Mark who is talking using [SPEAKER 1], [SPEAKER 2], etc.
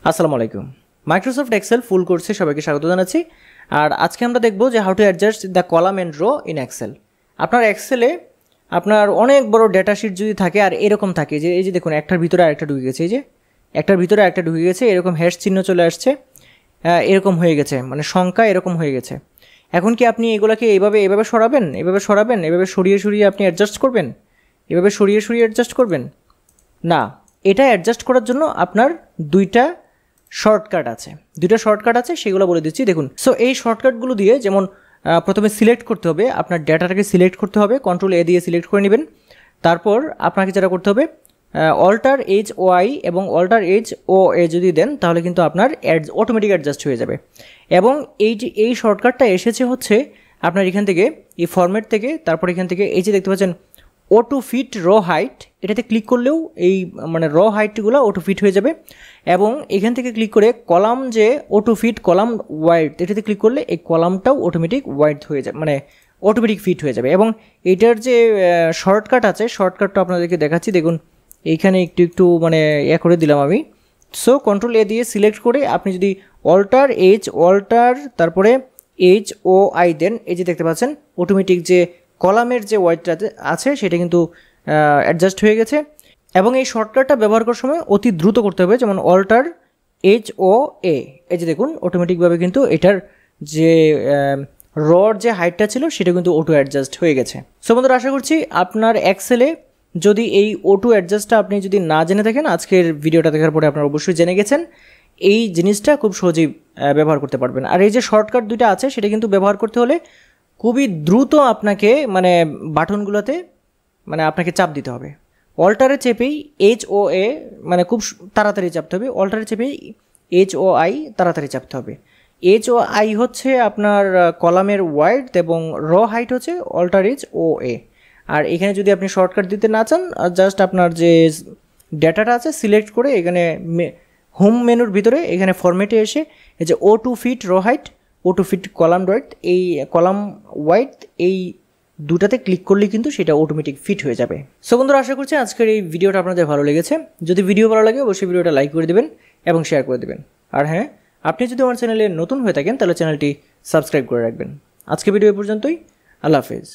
[SPEAKER 1] আসসালামু আলাইকুম। Microsoft Excel ফুল কোর্সে সবাইকে স্বাগত জানাচ্ছি। আর আজকে আমরা দেখব যে how to adjust the column and row in Excel. আপনার এক্সেলে আপনার অনেক বড় ডেটা শিট যদি থাকে আর এরকম থাকে যে এই যে দেখুন একটার ভিতরে আরেকটা ঢুকে গেছে, এই যে একটার ভিতরে আরেকটা ঢুকে গেছে, এরকম হ্যাশ চিহ্ন চলে আসছে, এরকম হয়ে গেছে, মানে সংখ্যা এরকম হয়ে গেছে। এখন কি আপনি এগুলোকে এভাবে সরাবেন, এভাবে সরিয়ে আপনি অ্যাডজাস্ট করবেন, এভাবে সরিয়ে অ্যাডজাস্ট করবেন না। এটা অ্যাডজাস্ট করার জন্য আপনার দুইটা শর্টকাট আছে, সেগুলো বলে দিচ্ছি দেখুন। সো এই শর্টকাটগুলো দিয়ে যেমন প্রথমে সিলেক্ট করতে হবে, আপনার ডেটাটাকে সিলেক্ট করতে হবে, কন্ট্রোল এ দিয়ে সিলেক্ট করে নেবেন। তারপর আপনাকে যেটা করতে হবে অল্টার এইচ ও আই এবং অল্টার এইচ ও এ যদি দেন তাহলে কিন্তু আপনার অটোমেটিক অ্যাডজাস্ট হয়ে যাবে। এবং এই শর্টকাটটা এসেছে হচ্ছে আপনার এখান থেকে এই ফরম্যাট থেকে, তারপর এখান থেকে এই যে দেখতে পাচ্ছেন অটো ফিট র হাইট, এটাতে ক্লিক করলেও এই মানে র হাইটগুলো অটো ফিট হয়ে যাবে। এবং এখান থেকে ক্লিক করে কলাম যে অটো ফিট কলাম ওয়াইড, এটাতে ক্লিক করলে এই কলামটাও অটোমেটিক ওয়াইড হয়ে যাবে, মানে অটোমেটিক ফিট হয়ে যাবে। এবং এটার যে শর্টকাট আছে, শর্টকাটটা আপনাদেরকে দেখাচ্ছি দেখুন। এইখানে একটু মানে করে দিলাম আমি। সো কন্ট্রোল এ দিয়ে সিলেক্ট করে আপনি যদি অল্টার তারপরে এইচ ও আই দেন, এই যে দেখতে পাচ্ছেন অটোমেটিক যে কলামের যে ওয়াইডটা আছে সেটা কিন্তু অ্যাডজাস্ট হয়ে গেছে। এবং এই শর্টকাটটা ব্যবহার করার সময় অতি দ্রুত করতে হবে, যেমন অল্টার এইচ ও এ, এই যে দেখুন অটোমেটিকভাবে কিন্তু এটার যে রর যে হাইটটা ছিল সেটা কিন্তু অটো অ্যাডজাস্ট হয়ে গেছে। সো বন্ধুরা, আশা করছি আপনার এক্সেলে যদি এই অটো অ্যাডজাস্টটা আপনি যদি না জেনে থাকেন, আজকের ভিডিওটা দেখার পরে আপনারা অবশ্যই জেনে গেছেন, এই জিনিসটা খুব সহজেই ব্যবহার করতে পারবেন। আর এই যে শর্টকাট দুইটা আছে সেটা কিন্তু ব্যবহার করতে হলে খুবই দ্রুত আপনাকে মানে বাটনগুলোতে মানে আপনাকে চাপ দিতে হবে। অল্টারে চেপেই এইচ ও এ মানে খুব তাড়াতাড়ি চাপতে হবে, অল্টারে চেপেই এইচ ও আই তাড়াতাড়ি চাপতে হবে। এইচ ও আই হচ্ছে আপনার কলামের ওয়াইড এবং র হাইট হচ্ছে অল্টার এইচ ও এ। আর এখানে যদি আপনি শর্টকাট দিতে না চান, জাস্ট আপনার যে ডেটাটা আছে সিলেক্ট করে এখানে হোম মেনুর ভিতরে এখানে ফরম্যাটে এসে এই যে ও টু ফিট র হাইট, ও টু ফিট কলাম ওয়াইড, এই কলাম ওয়াইড এই দুটাতে ক্লিক করলে কিন্তু সেটা অটোমেটিক ফিট হয়ে যাবে। সো বন্ধুরা, আশা করছি আজকের এই ভিডিওটা আপনাদের ভালো লেগেছে। যদি ভিডিও ভালো লাগে অবশ্যই ভিডিওটা লাইক করে দেবেন এবং শেয়ার করে দেবেন। আর হ্যাঁ, আপনি যদি আমার চ্যানেলে নতুন হয়ে থাকেন তাহলে চ্যানেলটি সাবস্ক্রাইব করে রাখবেন। আজকে ভিডিও পর্যন্তই, আল্লাহ হাফেজ।